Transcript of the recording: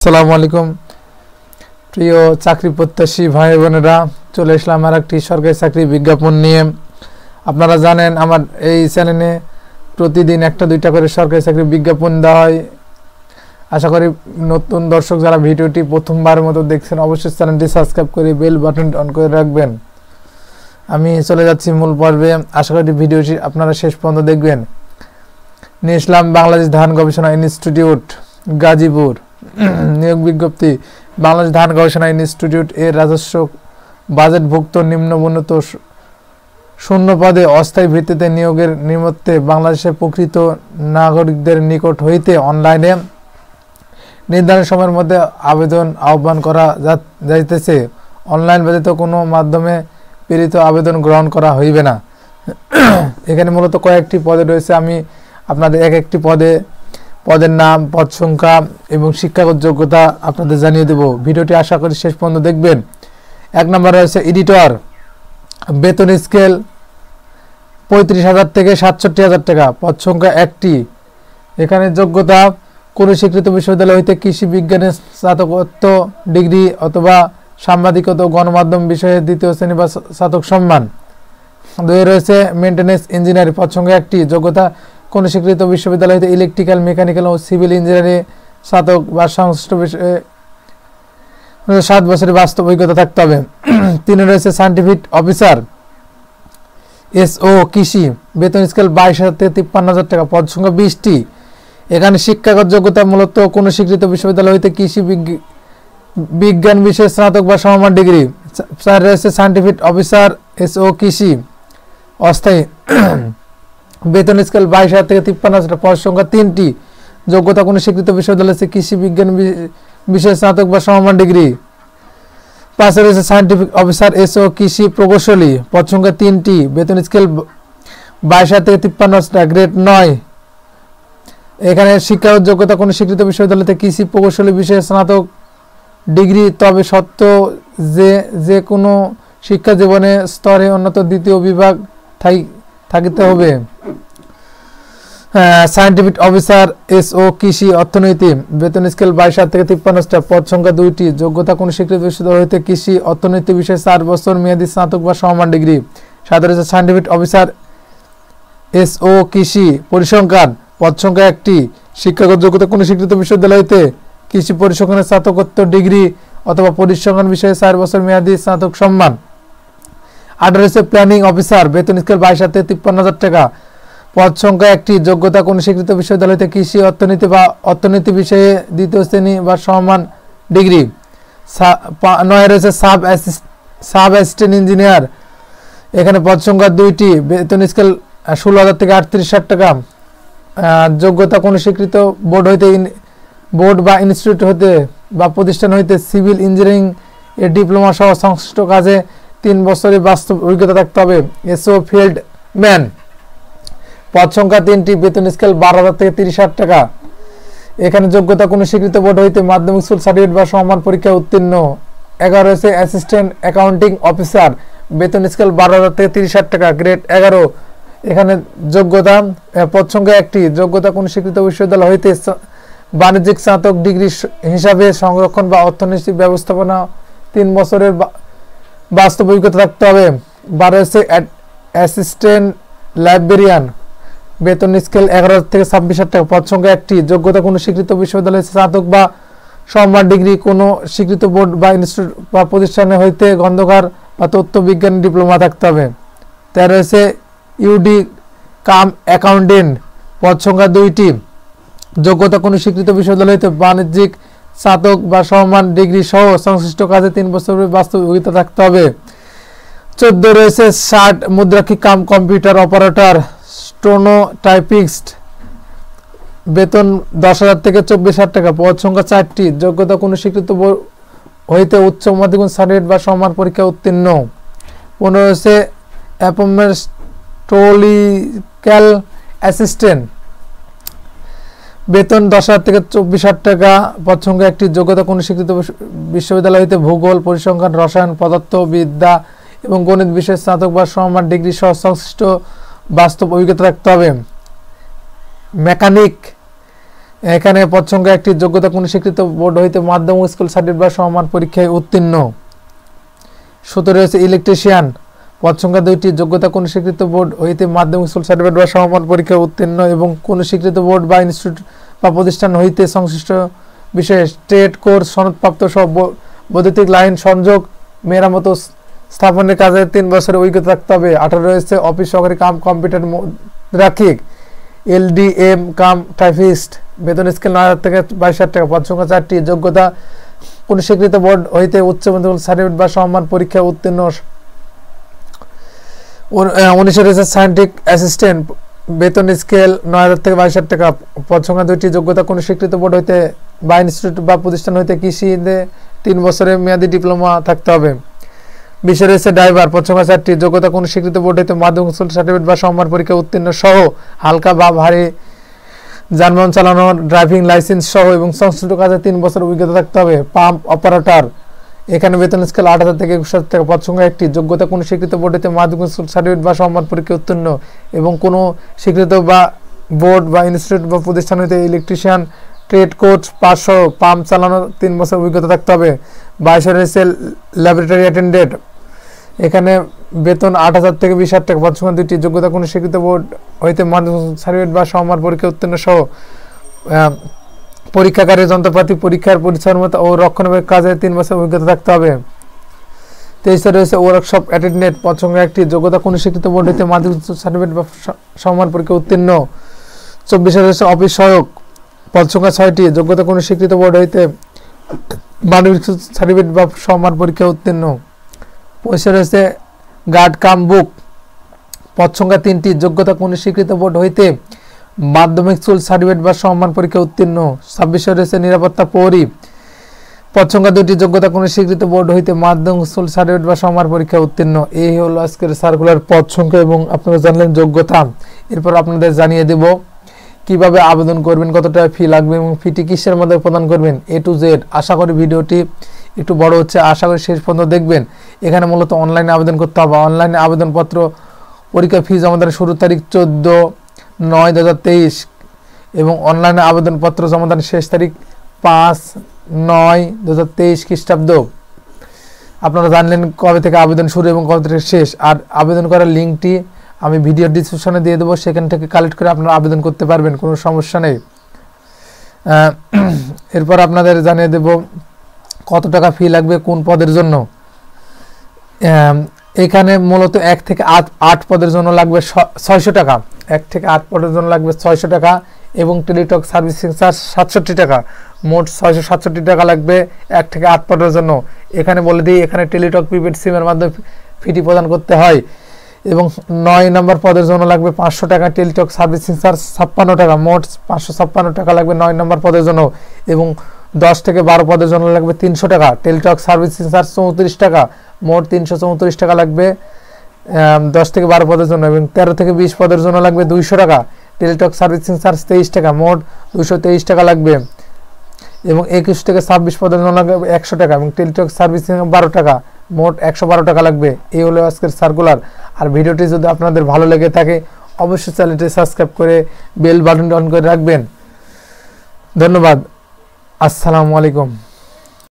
আসসালামু আলাইকুম প্রিয় চাকরি প্রত্যাশী ভাই বোনেরা, চলে আসলাম আর একটি সরকারি চাকরি বিজ্ঞাপন নিয়ে। আপনারা জানেন আমার এই চ্যানেলে প্রতিদিন একটা দুইটা করে সরকারি চাকরি বিজ্ঞাপন দেওয়া হয়। আশা করি নতুন দর্শক যারা ভিডিওটি প্রথমবার মতো দেখছেন অবশ্যই চ্যানেলটি সাবস্ক্রাইব করে বেল বাটন অন করে রাখবেন। আমি চলে যাচ্ছি মূল পর্বে। আশা করি ভিডিওটি আপনারা শেষ পর্যন্ত দেখবেন। নিয়ে আসলাম বাংলাদেশ ধান গবেষণা ইনস্টিটিউট গাজীপুর নিয়োগ বিজ্ঞপ্তি। বাংলাদেশ ধান গবেষণা ইনস্টিটিউট এর রাজস্ব বাজেটভুক্ত নিম্নবর্ণিত শূন্য পদে অস্থায়ী ভিত্তিতে নিয়োগের নিমিত্তে বাংলাদেশের প্রকৃত নাগরিকদের নিকট হইতে অনলাইনে নির্ধারিত সময়ের মধ্যে আবেদন আহ্বান করা যাইতেছে। অনলাইন ব্যতীত কোনো মাধ্যমে প্রেরিত আবেদন গ্রহণ করা হইবে না। এখানে মূলত কয়েকটি পদে রয়েছে। আমি আপনাদের এক একটি পদের নাম, পদ সংখ্যা এবং শিক্ষাগত যোগ্যতা আপনাদের জানিয়ে দেব। ভিডিওটি আশা করি শেষ পর্যন্ত দেখবেন। এক নম্বর রয়েছে এডিটর, বেতন স্কেল 35,000 থেকে 67,000 টাকা, পদ সংখ্যা একটি। এখানে যোগ্যতা কোনো স্বীকৃত বিশ্ববিদ্যালয় হইতে কৃষি বিজ্ঞানে স্নাতকোত্তর ডিগ্রি অথবা সাংবাদিকতা ও গণমাধ্যম বিষয়ে দ্বিতীয় শ্রেণী বা স্নাতক সম্মান। দুই রয়েছে মেইনটেনেন্স ইঞ্জিনিয়ার, পদ সংখ্যা একটি। যোগ্যতা কোনো স্বীকৃত বিশ্ববিদ্যালয় হইতে ইলেকট্রিক্যাল, মেকানিক্যাল ও সিভিল ইঞ্জিনিয়ারিং স্নাতক বা সংশ্লিষ্ট বিষয়ে 7 বছরের বাস্তব অভিজ্ঞতা থাকতে হবে। তিনে রয়েছে সায়েন্টিফিক অফিসার এসও কৃষি, বেতন স্কেল 22,000 থেকে 53,000 টাকা, পদ সংখ্যা 20টি। এখানে শিক্ষাগত যোগ্যতা মূলত কোনো স্বীকৃত বিশ্ববিদ্যালয় হইতে কৃষি বিজ্ঞান বিষয়ে স্নাতক বা সমমান ডিগ্রি। চার রয়েছে সায়েন্টিফিক অফিসার এসও কৃষি অস্থায়ী, বেতন স্কেল 22,000 থেকে 53,000 টাকা, পদ সংখ্যা 3টি। যোগ্যতা কোনো স্বীকৃত বিশ্ববিদ্যালয় হচ্ছে কৃষি বিজ্ঞান বিষয়ে স্নাতক বা সমমান ডিগ্রি। পাঁচে রয়েছে সায়েন্টিফিক অফিসার এসও কৃষি প্রকৌশলী, পদ সংখ্যা 3টি, বেতন স্কেল 22,000 থেকে 53,000 টাকা, গ্রেড 9। এখানে শিক্ষাগত যোগ্যতা কোনো স্বীকৃত বিশ্ববিদ্যালয় থেকে কৃষি প্রকৌশলী বিষয়ে স্নাতক ডিগ্রি, তবে সত্য যে কোনো শিক্ষা জীবনে স্তরে উন্নত দ্বিতীয় বিভাগ থাকিতে হবে। সায়েন্টিফিক অফিসার এসও কৃষি অর্থনীতি, বেতন স্কেল 22,000 থেকে 53,000 টাকা, পদ সংখ্যা 2টি। যোগ্যতা কোনো স্বীকৃত বিশ্ববিদ্যালয় হইতে কৃষি অর্থনীতি বিষয়ে 4 বছর মেয়াদী স্নাতক বা সমমান ডিগ্রি। সাথে রয়েছে সায়েন্টিফিক অফিসার এসও কৃষি পরিসংখ্যান, পদ সংখ্যা 1টি। শিক্ষাগত যোগ্যতা কোনো স্বীকৃত বিশ্ববিদ্যালয় হইতে কৃষি পরিসংখ্যানের স্নাতকোত্তর ডিগ্রি অথবা পরিসংখ্যান বিষয়ে 4 বছর মেয়াদী স্নাতক সম্মান। 8 রয়েছে প্ল্যানিং অফিসার, বেতন স্কেল 22,000 থেকে 53,000 টাকা, পদ সংখ্যা 1টি। যোগ্যতা কোনো স্বীকৃত বিশ্ববিদ্যালয় থেকে কৃষি অর্থনীতি বা অর্থনীতি বিষয়ে দ্বিতীয় শ্রেণী বা সমমান ডিগ্রি। 9 রয়েছে সাব অ্যাসিস্ট্যান্ট ইঞ্জিনিয়ার, এখানে পদ সংখ্যা 2টি, বেতন স্কেল 16,000 থেকে 38,000 টাকা। যোগ্যতা কোনো স্বীকৃত বোর্ড বা ইনস্টিটিউট হতে বা প্রতিষ্ঠান হইতে সিভিল ইঞ্জিনিয়ারিং এর ডিপ্লোমা সহ সংশ্লিষ্ট কাজে 3 বছরের বাস্তব অভিজ্ঞতা থাকতে হবে। এসও ফিল্ড ম্যান, পদ সংখ্যা 3টি, বেতন স্কেল 12,000 থেকে 30,000 টাকা। এখানে যোগ্যতা কোনো স্বীকৃত বোর্ড হইতে মাধ্যমিক স্কুল সার্টিফিকেট বা সমান পরীক্ষায় উত্তীর্ণ। 11 রয়েছে অ্যাসিস্ট্যান্ট অ্যাকাউন্টিং অফিসার, বেতন স্কেল 12,000 থেকে 30,000 টাকা, গ্রেড 11। এখানে যোগ্যতা পদ সংখ্যা 1টি। যোগ্যতা কোনো স্বীকৃত বিশ্ববিদ্যালয় হইতে বাণিজ্যিক স্নাতক ডিগ্রি হিসাবে সংরক্ষণ বা অর্থনৈতিক ব্যবস্থাপনা 3 বছরের বাস্তব অভিজ্ঞতা থাকতে হবে। 12 হচ্ছে অ্যাসিস্ট্যান্ট লাইব্রেরিয়ান, বেতন স্কেল 11,000 থেকে 26,000 টাকা, পদ সংখ্যা 1টি। যোগ্যতা কোনো স্বীকৃত বিশ্ববিদ্যালয়ের স্নাতক বা সমমান ডিগ্রি, কোনো স্বীকৃত বোর্ড বা ইনস্টিটিউট বা প্রতিষ্ঠানে হইতে গ্রন্থাগার বা তথ্য বিজ্ঞান ডিপ্লোমা থাকতে হবে। 13 হচ্ছে ইউডি কাম অ্যাকাউন্টেন্ট, পদ সংখ্যা 2টি। যোগ্যতা কোনো স্বীকৃত বিশ্ববিদ্যালয় হইতে বাণিজ্যিক স্নাতক বা সমমান ডিগ্রি সহ সংশ্লিষ্ট কাজে 3 বছরের বাস্তব অভিজ্ঞতা থাকতে হবে। 14 রয়েছে ষাট মুদ্রাক্ষী cum computer operator steno typist, বেতন 10,000 থেকে 24,000 টাকা, পদ সংখ্যা 4টি। যোগ্যতা কোনো স্বীকৃত হইতে উচ্চ মাধ্যমিক সার্টিফিকেট বা সমান পরীক্ষা উত্তীর্ণ। 15 রয়েছে অ্যাপোস্টোলিক্যাল অ্যাসিস্ট্যান্ট, বেতন 10,000 থেকে 24,000 টাকা, পদ সংখ্যা 1টি। যোগ্যতা কোনো স্বীকৃত বিশ্ববিদ্যালয় হইতে ভূগোল, পরিসংখ্যান, রসায়ন, পদার্থবিদ্যা এবং গণিত বিষয়ে স্নাতক বা সমমান ডিগ্রি সহ সংশ্লিষ্ট বাস্তব অভিজ্ঞতা রাখতে হবে। মেকানিক, এখানে পদ সংখ্যা একটি, যোগ্যতা কোন স্বীকৃত বোর্ড হইতে মাধ্যমিক স্কুল সার্টিফিকেট বা সমমান পরীক্ষায় উত্তীর্ণ। 17 হচ্ছে ইলেকট্রিশিয়ান, পদ সংখ্যা 2টি, যোগ্যতা কোন স্বীকৃত বোর্ড হইতে মাধ্যমিক স্কুল সার্টিফিকেট বা সমমান পরীক্ষায় উত্তীর্ণ এবং কোন স্বীকৃত বোর্ড বা ইনস্টিটিউট বা প্রতিষ্ঠান হইতে সংশ্লিষ্ট বিষয়ে ট্রেড কোর্স সনদপ্রাপ্ত সব বৈদ্যুতিক লাইন সংযোগ মেরামত স্থাপনের কাজে 3 বছরের অভিজ্ঞতা থাকতে হবে। 18 রয়েছে অফিস সহকারী কাম কম্পিউটার মুদ্রাক্ষিক, LDM কাম টাইপিস্ট, বেতন স্কেল 9,000 থেকে 22,000 টাকা। পদ সংখ্যা 4টি, যোগ্যতা কোন স্বীকৃত বোর্ড হইতে উচ্চ মাধ্যমিক সার্টিফিকেট বা সমমান পরীক্ষায় উত্তীর্ণ। 19 রয়েছে সায়েন্টিফিক অ্যাসিস্ট্যান্ট, বেতন স্কেল 9,000 থেকে 22,000 টাকা। পদ সংখ্যা 2টি, যোগ্যতা কোন স্বীকৃত বোর্ড হইতে বা ইনস্টিটিউট বা প্রতিষ্ঠান হইতে কৃষিতে 3 বছরের মেয়াদী ডিপ্লোমা থাকতে হবে। 20 রয়েছে ড্রাইভার, পদ সংখ্যা 4টি, যোগ্যতা কোন স্বীকৃত বোর্ড হইতে মাধ্যমিক সার্টিফিকেট বা সমমান পরীক্ষা উত্তীর্ণ সহ হালকা বা ভারী যানবাহন চালানোর ড্রাইভিং লাইসেন্স সহ এবং সংশ্লিষ্ট কাজে 3 বছর অভিজ্ঞতা থাকতে হবে। পাম্প অপারেটর, এখানে বেতন স্কেল 8,000 থেকে 21,000 টাকা। পদ সংখ্যা 1টি, যোগ্যতা কোন স্বীকৃত বোর্ড হইতে মাধ্যমিক সার্টিফিকেট বা সমমান পরীক্ষা উত্তীর্ণ এবং কোন স্বীকৃত বা বোর্ড বা ইনস্টিটিউট বা প্রতিষ্ঠান হইতে ইলেকট্রিশিয়ান ট্রেড কোর্স পাস সহ পাম্প চালানোর 3 বছর অভিজ্ঞতা থাকতে হবে। 22 রয়েছে ল্যাবরেটরি অ্যাটেন্ডেন্ট, এখানে বেতন 8,000 থেকে 20,000 টাকা। পদ সংখ্যা 2টি, যোগ্যতা কোন স্বীকৃত বোর্ড হইতে মাধ্যমিক সার্টিফিকেট বা সমমান পরীক্ষা উত্তীর্ণ সহ পরীক্ষাগারের যন্ত্রপাতি পরীক্ষার পরিচ্ছন্নতা ও রক্ষণাবেক্ষণ কাজে 3 বছর অভিজ্ঞতা থাকতে হবে। 23 রয়েছে ওয়ার্কশপ অ্যাটেন্ডেন্ট, পদ সংখ্যা 1টি, যোগ্যতা কোন স্বীকৃত বোর্ড হইতে মাধ্যমিক সার্টিফিকেট বা সমমান পরীক্ষা উত্তীর্ণ। 24 রয়েছে অফিস সহায়ক, পদ সংখ্যা 6টি, যোগ্যতা কোন স্বীকৃত বোর্ড হইতে মাধ্যমিক সার্টিফিকেট বা সমমান পরীক্ষা উত্তীর্ণ। 25 রয়েছে গার্ড কাম বুক, পদ সংখ্যা 3টি, যোগ্যতা কোন স্বীকৃত বোর্ড হইতে মাধ্যমিক স্কুল সার্টিফিকেট বা সমমান পরীক্ষা উত্তীর্ণ। 26 রয়েছে নিরাপত্তা প্রহরী, পদ সংখ্যা 2টি, যোগ্যতা কোন স্বীকৃত বোর্ড হইতে মাধ্যমিক স্কুল সার্টিফিকেট বা সমমান পরীক্ষা উত্তীর্ণ। এই হলো আজকের সার্কুলার পদ সংখ্যা এবং আপনারা জানলেন যোগ্যতা। এরপর আপনাদের জানিয়ে দেব কিভাবে আবেদন করবেন, কত টাকা ফি লাগবে এবং ফিটি কিসের মধ্যে প্রদান করবেন, A to Z। আশা করি ভিডিওটি একটু বড় হচ্ছে, আশা করি শেষ পর্যন্ত দেখবেন। এখানে মূলত অনলাইনে আবেদন করতে হবে। অনলাইনে আবেদনপত্র পরীক্ষা ফি জমাদানের শুরুর তারিখ 14/9/2023 এবং অনলাইনে আবেদনপত্র জমাদানের শেষ তারিখ 5/9/2023 খ্রিস্টাব্দ। আপনারা জানলেন কবে থেকে আবেদন শুরু এবং কবে থেকে শেষ। আর আবেদন করার লিঙ্কটি আমি ভিডিও ডিসক্রিপশনে দিয়ে দেবো, সেখান থেকে কালেক্ট করে আপনারা আবেদন করতে পারবেন, কোনো সমস্যা নেই। এরপর আপনাদের জানিয়ে দেব কত টাকা ফি লাগবে কোন পদের জন্য। এখানে মূলত 1 থেকে 8 পদের জন্য লাগবে 600 টাকা, 1 থেকে 8 পদের জন্য লাগবে 600 টাকা এবং টেলিটক সার্ভিসিং চার্জ 67 টাকা, মোট 667 টাকা লাগবে 1 থেকে 8 পদের জন্য। এখানে বলে দিই, এখানে টেলিটক প্রিপেড সিমের মাধ্যমে ফিটি প্রদান করতে হয় এবং 9 নম্বর পদের জন্য লাগবে 500 টাকা, টেলিটক সার্ভিসিং চার্জ 56 টাকা, মোট 556 টাকা লাগবে 9 নম্বর পদের জন্য এবং 10 থেকে 12 পদের জন্য লাগবে 300 টাকা, টেলিটক সার্ভিসিং চার্জ 34 টাকা, মোট 334 টাকা লাগবে 10 থেকে 12 পদের জন্য এবং 13 থেকে 20 পদের জন্য লাগবে 200 টাকা, টেলিটক সার্ভিসিং চার্জ 23 টাকা, মোট 223 টাকা লাগবে এবং 21 থেকে 26 পদের জন্য লাগবে 100 টাকা এবং টেলিটক সার্ভিসিং 12 টাকা, মোট 112 টাকা লাগবে। এই হলো আজকের সার্কুলার। আর ভিডিওটি যদি আপনাদের ভালো লেগে থাকে অবশ্যই চ্যানেলটি সাবস্ক্রাইব করে বেল বাটনটি অন করে রাখবেন। ধন্যবাদ। আসসালামু আলাইকুম।